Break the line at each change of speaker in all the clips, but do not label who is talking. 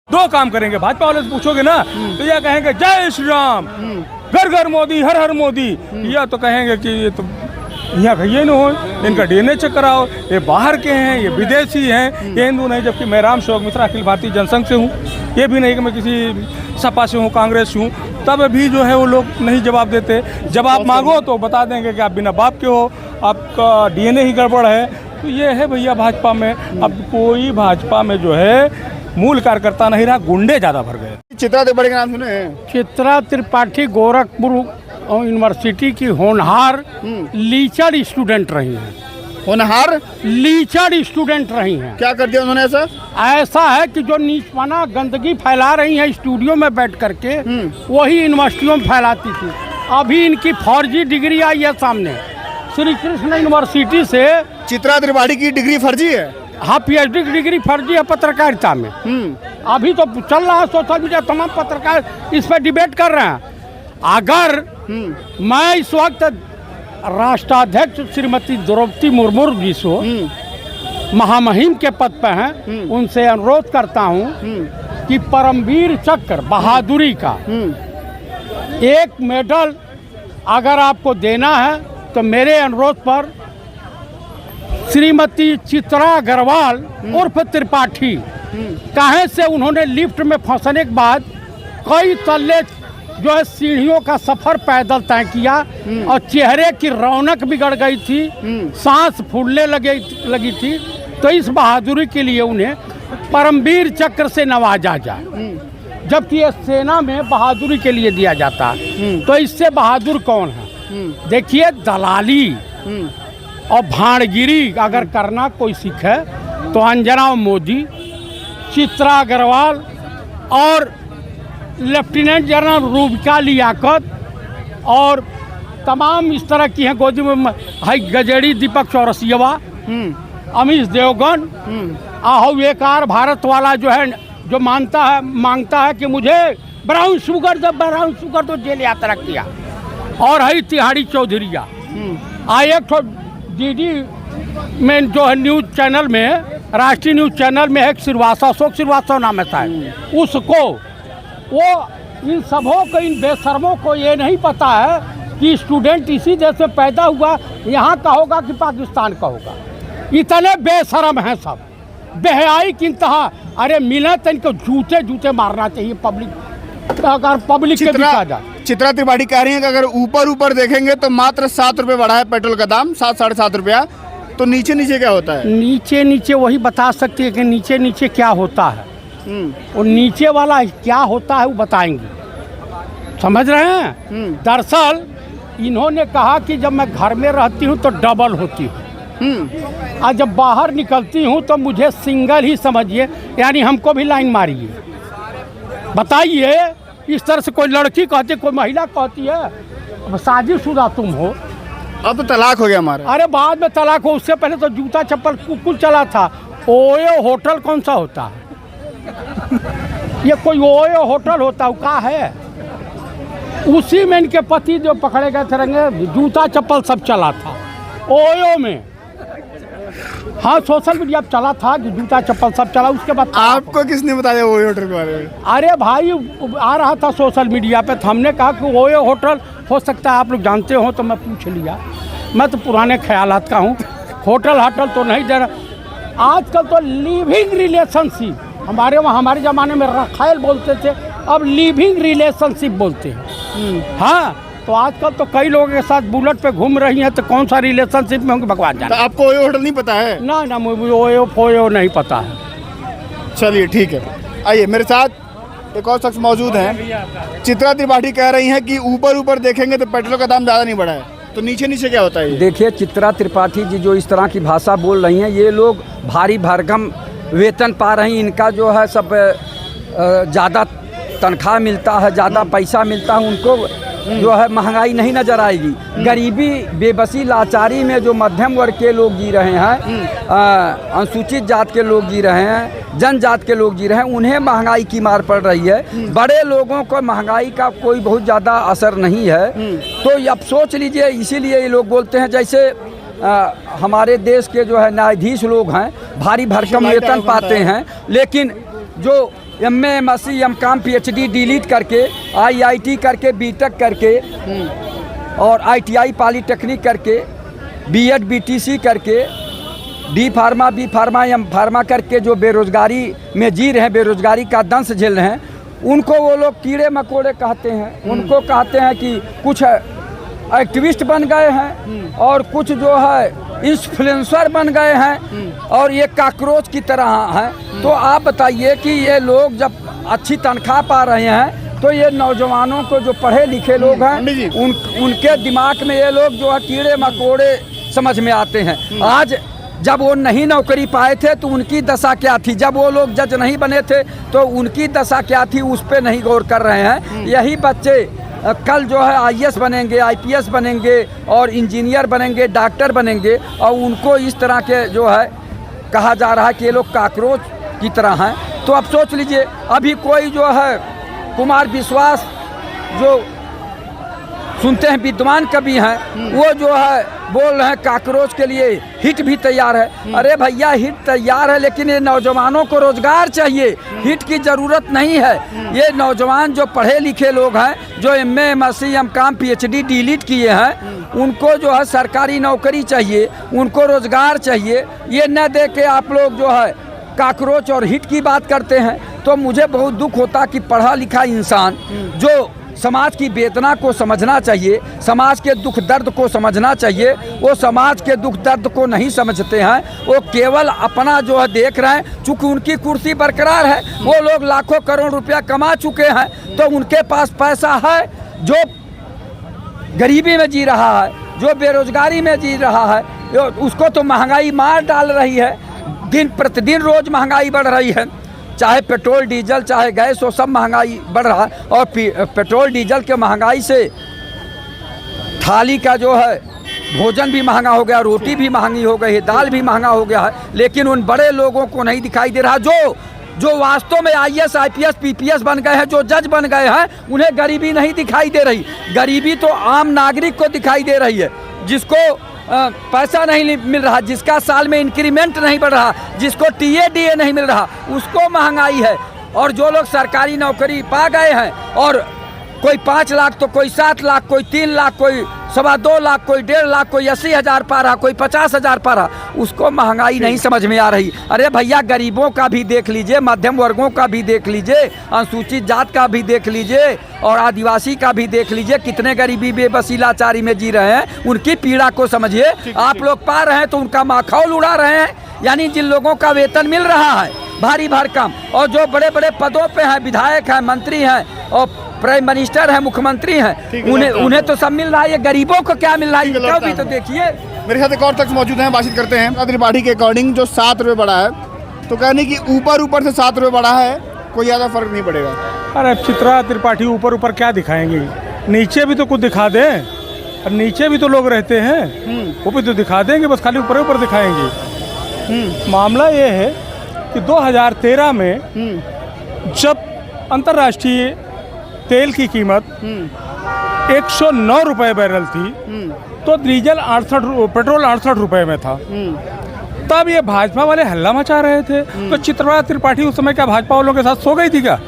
दो काम करेंगे। भाजपा वाले से पूछोगे ना तो यह कहेंगे जय श्री राम, घर घर मोदी, हर हर मोदी। या तो कहेंगे कि ये तो यहाँ कहिए न हो, इनका DNA चेक कराओ, ये बाहर के हैं, ये विदेशी हैं, ये हिंदू नहीं। जबकि मैं राम सेवक मिश्रा अखिल भारतीय जनसंघ से हूँ, ये भी नहीं कि मैं किसी सपा से हूँ, कांग्रेस से हूँ। तब भी जो है वो लोग नहीं जवाब देते। जब आप मांगो तो बता देंगे कि आप बिना बाप के हो, आपका DNA ही गड़बड़ है। तो ये है भैया भाजपा में। अब कोई भाजपा में जो है मूल कार्यकर्ता नहीं रहा, गुंडे ज़्यादा भर गए।
चित्रा त्रिपाठी का नाम सुने हैं?
चित्रा त्रिपाठी गोरखपुर यूनिवर्सिटी की होनहार लीचर स्टूडेंट रही हैं।
होनहार
लीचर स्टूडेंट रही हैं।
क्या कर दिया उन्होंने ऐसा?
ऐसा है कि जो नीचपना गंदगी फैला रही हैं स्टूडियो में बैठ करके, वही यूनिवर्सिटियों में फैलाती थी। अभी इनकी फर्जी डिग्री आई है सामने श्री कृष्ण यूनिवर्सिटी से।
चित्रा त्रिपाठी की डिग्री फर्जी है?
हाँ, PhD की डिग्री फर्जी है पत्रकारिता में। अभी तो चल रहा है सोशल मीडिया, तमाम पत्रकार इस पर डिबेट कर रहे हैं। अगर मैं इस वक्त राष्ट्राध्यक्ष श्रीमती द्रौपदी मुर्मू जी को महामहिम के पद पर हैं, उनसे अनुरोध करता हूं कि परमवीर चक्र बहादुरी का एक मेडल अगर आपको देना है तो मेरे अनुरोध पर श्रीमती चित्रा अग्रवाल उर्फ त्रिपाठी, कहे से उन्होंने लिफ्ट में फंसने के बाद कई तल्ले जो है सीढ़ियों का सफर पैदल तय किया और चेहरे की रौनक बिगड़ गई थी, सांस फूलने लगी थी। तो इस बहादुरी के लिए उन्हें परमवीर चक्र से नवाजा जाए, जबकि ये सेना में बहादुरी के लिए दिया जाता है। तो इससे बहादुर कौन है? देखिए, दलाली और भाड़गिरी अगर करना कोई सीखे तो अंजना मोदी, चित्रा अग्रवाल और लेफ्टिनेंट जनरल रूबिका लियाकत और तमाम इस तरह की हैं। गोदी में हाई गजेड़ी दीपक चौरसिया, अमीश देवगन, आहू एकार भारत वाला जो है, जो मांगता है कि मुझे ब्राउन शुगर तो जेल यात्रा किया। और है तिहाड़ी चौधरिया। एक तो DD में जो है न्यूज़ चैनल में, राष्ट्रीय न्यूज़ चैनल में है अशोक श्रीवास्तव नाम है शायद, उसको वो इन सबों को, इन बेशर्मों को ये नहीं पता है कि स्टूडेंट इसी देश में पैदा हुआ, यहाँ का होगा कि पाकिस्तान का होगा। इतने बेशर्म हैं सब, बेहयाई की इंतहा। अरे मिले तो इनको जूते मारना चाहिए पब्लिक, अगर पब्लिक के बीच आ जाए।
चित्रा त्रिपाठी कह रही हैं कि अगर ऊपर देखेंगे तो मात्र 7 रुपये बढ़ा है पेट्रोल का दाम, 7 साढ़े 7 रुपया। तो नीचे क्या होता है? नीचे वही बता सकती है कि नीचे क्या होता है।
और नीचे वाला क्या होता है वो बताएंगे, समझ रहे हैं? दरअसल इन्होंने कहा कि जब मैं घर में रहती हूँ तो डबल होती हूँ, और जब बाहर निकलती हूँ तो मुझे सिंगल ही समझिए। यानी हमको भी लाइन मारिए, बताइए। इस तरह से कोई लड़की कहती है, कोई महिला कहती है शादीशुदा तुम हो।
अब तो तलाक हो गया हमारा।
अरे बाद में तलाक हो, उससे पहले तो जूता चप्पल कुल चला था। ओयो होटल कौन सा होता है? ये कोई ओयो होटल होता है क्या है? उसी में इनके पति जो पकड़े गए थे रंगे, जूता चप्पल सब चला था ओयो में। हाँ, सोशल मीडिया पर चला था कि जूता चप्पल सब चला। उसके बाद
आपको किसने बताया ओयो होटल के बारे में?
अरे भाई, आ रहा था सोशल मीडिया पे, तो हमने कहा कि ओयो होटल हो सकता है आप लोग जानते हो, तो मैं पूछ लिया। मैं तो पुराने ख्यालात का हूँ, होटल तो नहीं दे रहा। आजकल तो लिविंग रिलेशनशिप, हमारे ज़माने में रखायल बोलते थे, अब लिविंग रिलेशनशिप बोलते हैं। हाँ, तो आजकल तो कई लोगों के साथ बुलेट पे घूम रही हैं, तो कौन सा रिलेशनशिप में होंगे भगवान जाने।
तो आपको ओयो होटल नहीं पता है?
ना मुझे ओयो नहीं पता है।
चलिए ठीक है, आइए मेरे साथ एक और शख्स मौजूद हैं। चित्रा त्रिपाठी कह रही हैं कि ऊपर देखेंगे तो पेट्रोल का दाम ज़्यादा नहीं बढ़ा है, तो नीचे क्या होता है?
देखिए, चित्रा त्रिपाठी जी जो इस तरह की भाषा बोल रही हैं, ये लोग भारी भरकम वेतन पा रही हैं। इनका जो है सब ज़्यादा तनख्वाह मिलता है, ज़्यादा पैसा मिलता है, उनको जो है महंगाई नहीं नज़र आएगी। गरीबी, बेबसी, लाचारी में जो मध्यम वर्ग के लोग जी रहे हैं, अनुसूचित जात के लोग जी रहे हैं, जनजात के लोग जी रहे हैं, उन्हें महंगाई की मार पड़ रही है। बड़े लोगों को महंगाई का कोई बहुत ज़्यादा असर नहीं है। तो अब सोच लीजिए, इसीलिए ये लोग बोलते हैं, जैसे हमारे देश के जो है न्यायाधीश लोग हैं, भारी भरकम वेतन पाते हैं, लेकिन जो MA MSc MCom PhD delete करके IIT करके BTech करके और ITI पॉलीटेक्निक करके B.Ed BTC करके D pharma B pharma M pharma करके जो बेरोजगारी में जी रहे हैं, बेरोजगारी का दंश झेल रहे हैं, उनको वो लोग कीड़े मकोड़े कहते हैं। उनको कहते हैं कि कुछ एक्टिविस्ट बन गए हैं और कुछ जो है इन्फ्लुएंसर बन गए हैं और ये काकरोच की तरह हैं। तो आप बताइए कि ये लोग जब अच्छी तनख्वाह पा रहे हैं तो ये नौजवानों को जो पढ़े लिखे लोग हैं उनके दिमाग में ये लोग जो है कीड़े मकोड़े समझ में आते हैं। आज जब वो नहीं नौकरी पाए थे तो उनकी दशा क्या थी, जब वो लोग जज नहीं बने थे तो उनकी दशा क्या थी, उस पर नहीं गौर कर रहे हैं। यही बच्चे कल जो है IAS बनेंगे, IPS बनेंगे और इंजीनियर बनेंगे, डॉक्टर बनेंगे और उनको इस तरह के जो है कहा जा रहा है कि ये लोग काकरोच की तरह हैं। तो अब सोच लीजिए, अभी कोई जो है कुमार विश्वास जो सुनते हैं विद्वान कवि हैं, वो जो है बोल रहे हैं काकरोच के लिए हिट भी तैयार है। अरे भैया हिट तैयार है, लेकिन ये नौजवानों को रोजगार चाहिए, हिट की ज़रूरत नहीं है। ये नौजवान जो पढ़े लिखे लोग हैं, जो MA MSc MCom PhD delete किए हैं, उनको जो है सरकारी नौकरी चाहिए, उनको रोजगार चाहिए। ये न दे के आप लोग जो है काकरोच और हिट की बात करते हैं। तो मुझे बहुत दुख होता कि पढ़ा लिखा इंसान जो समाज की वेदना को समझना चाहिए, समाज के दुख दर्द को समझना चाहिए, वो समाज के दुख दर्द को नहीं समझते हैं। वो केवल अपना जो है देख रहे हैं। चूँकि उनकी कुर्सी बरकरार है, वो लोग लाखों करोड़ रुपया कमा चुके हैं, तो उनके पास पैसा है। जो गरीबी में जी रहा है, जो बेरोजगारी में जी रहा है, उसको तो महंगाई मार डाल रही है। दिन प्रतिदिन रोज महंगाई बढ़ रही है, चाहे पेट्रोल डीजल चाहे गैस, वो सब महंगाई बढ़ रहा है। और पेट्रोल डीजल के महंगाई से थाली का जो है भोजन भी महंगा हो गया, रोटी भी महंगी हो गई है, दाल भी महंगा हो गया है। लेकिन उन बड़े लोगों को नहीं दिखाई दे रहा जो वास्तव में IAS IPS PPS बन गए हैं, जो जज बन गए हैं, उन्हें गरीबी नहीं दिखाई दे रही। गरीबी तो आम नागरिक को दिखाई दे रही है, जिसको पैसा नहीं मिल रहा, जिसका साल में इंक्रीमेंट नहीं बढ़ रहा, जिसको TA DA नहीं मिल रहा, उसको महंगाई है। और जो लोग सरकारी नौकरी पा गए हैं, और कोई 5 लाख तो कोई 7 लाख, कोई 3 लाख, कोई 2.25 लाख, कोई 1.5 लाख, कोई 80,000 पा रहा, कोई 50,000 पा रहा, उसको महंगाई नहीं समझ में आ रही। अरे भैया गरीबों का भी देख लीजिए, मध्यम वर्गों का भी देख लीजिए, अनुसूचित जात का भी देख लीजिए और आदिवासी का भी देख लीजिए। कितने गरीबी बेबसी लाचारी में जी रहे हैं, उनकी पीड़ा को समझिए। आप लोग पा रहे हैं तो उनका माखौल उड़ा रहे हैं। यानी जिन लोगों का वेतन मिल रहा है भारी भरकम, और जो बड़े बड़े पदों पे हैं, विधायक हैं, मंत्री हैं और प्राइम मिनिस्टर है, मुख्यमंत्री हैं, उन्हें तो सब मिल रहा है। ये गरीबों को क्या मिल रहा है, इनका भी तो देखिए।
मेरे साथ एक और शख्स मौजूद हैं, बातचीत करते हैं। त्रिपाठी के अकॉर्डिंग जो 7 रुपये बढ़ा है, तो कहने की ऊपर से 7 रुपये बढ़ा है, कोई ज़्यादा फर्क नहीं पड़ेगा।
अरे चित्रा त्रिपाठी ऊपर क्या दिखाएंगे, नीचे भी तो कुछ दिखा दें। और नीचे भी तो लोग रहते हैं, वो भी तो दिखा देंगे, बस खाली ऊपर दिखाएंगे। मामला ये है कि 2013 में जब अंतर्राष्ट्रीय तेल की कीमत 109 रुपये बैरल थी, तो डीजल 68, पेट्रोल 68 रुपये में था। तब ये भाजपा वाले हल्ला मचा रहे थे। तो चित्रा त्रिपाठी उस समय क्या भाजपा वालों के साथ सो गई थी क्या?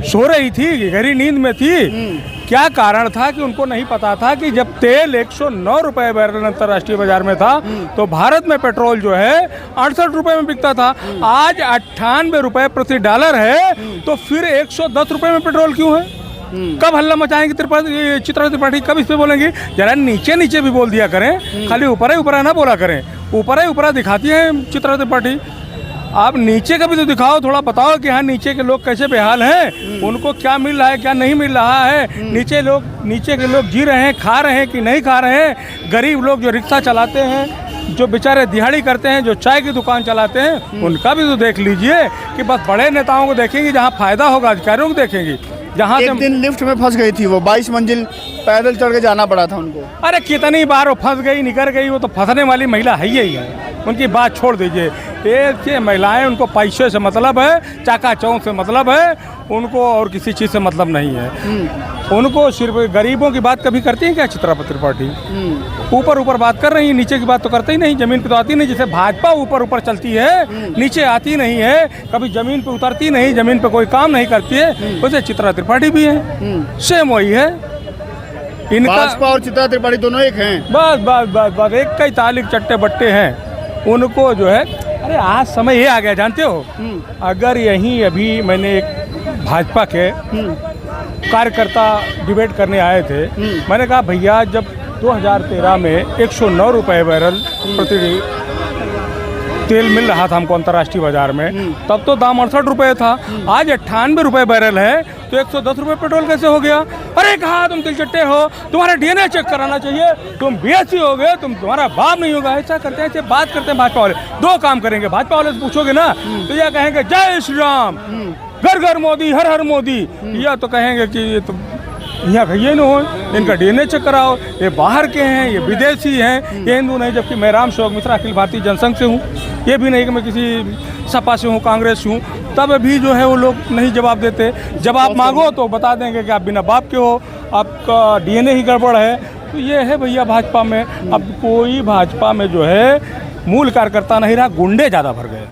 सो रही थी, गहरी नींद में थी। क्या कारण था कि उनको नहीं पता था कि जब तेल 109 रुपये बैरल अंतर्राष्ट्रीय बाजार में था, तो भारत में पेट्रोल जो है 68 रुपये में बिकता था। आज 98 रुपये प्रति डॉलर है, तो फिर 110 रुपये में पेट्रोल क्यों है? कब हल्ला मचाएंगे चित्रा त्रिपाठी, कब इस पे बोलेंगे? जरा नीचे भी बोल दिया करें, खाली ऊपर ना बोला करें। ऊपर दिखाती है चित्रा त्रिपाठी। आप नीचे का भी तो दिखाओ, थोड़ा बताओ कि हाँ नीचे के लोग कैसे बेहाल हैं, उनको क्या मिल रहा है क्या नहीं मिल रहा है। नीचे के लोग जी रहे हैं, खा रहे हैं कि नहीं खा रहे हैं। गरीब लोग जो रिक्शा चलाते हैं, जो बेचारे दिहाड़ी करते हैं, जो चाय की दुकान चलाते हैं, उनका भी तो देख लीजिए। कि बस बड़े नेताओं को देखेंगे जहाँ फायदा होगा, अधिकारियों को देखेंगे। जहाँ
एक दिन लिफ्ट में फंस गई थी वो, 22 मंजिल पैदल चढ़ के जाना पड़ा था उनको।
अरे कितनी बार वो फंस गई, निकल गई, वो तो फंसने वाली महिला है ही है। उनकी बात छोड़ दीजिए। ये महिलाएं, उनको पैसे से मतलब है, चाका चौंध से मतलब है, उनको और किसी चीज़ से मतलब नहीं है। उनको सिर्फ गरीबों की बात कभी करती है क्या चित्रा त्रिपाठी? ऊपर ऊपर बात कर रही है, नीचे की बात तो करते ही नहीं, जमीन पे तो आती नहीं। जैसे भाजपा ऊपर ऊपर चलती है, नीचे आती नहीं है, कभी जमीन पे उतरती नहीं, जमीन पे कोई काम नहीं करती है, वैसे चित्रा त्रिपाठी भी है, सेम वही है इनका।
भाजपा और चित्रा त्रिपाठी दोनों एक हैं।
बस बस बस बस एक कई तालिक चट्टे बट्टे हैं। उनको जो है, अरे आज समय ये आ गया जानते हो, अगर यहीं अभी मैंने एक भाजपा के कार्यकर्ता डिबेट करने आए थे, मैंने कहा भैया जब 2013 में 109 रुपये बैरल प्रति तेल मिल रहा था हमको अंतर्राष्ट्रीय बाजार में, तब तो दाम 68 रुपये था। आज 98 रुपये बैरल है, तो 110 रुपये पेट्रोल कैसे हो गया? अरे कहा तुम तिलचट्टे हो, तुम्हारा डीएनए चेक कराना चाहिए, तुम बीएससी हो गए, तुम्हारा बाप नहीं होगा। ऐसा करते हैं, ऐसे बात करते हैं भाजपा वाले। दो काम करेंगे, भाजपा वाले से पूछोगे ना तो यह कहेंगे जय श्री राम, घर घर मोदी, हर हर मोदी, या तो कहेंगे कि ये तो यहाँ कहिए न हो, इनका डीएनए चेक कराओ, ये बाहर के हैं, ये विदेशी हैं, ये हिंदू नहीं। जबकि मैं राम सेवक मिश्रा अखिल भारतीय जनसंघ से हूँ, ये भी नहीं कि मैं किसी सपा से हूँ, कांग्रेस से हूँ, तब भी जो है वो लोग नहीं जवाब देते। जब आप मांगो तो बता देंगे कि आप बिना बाप के हो, आपका डीएनए ही गड़बड़ है। तो ये है भैया भाजपा में। अब कोई भाजपा में जो है मूल कार्यकर्ता नहीं रहा, गुंडे ज़्यादा भर गए।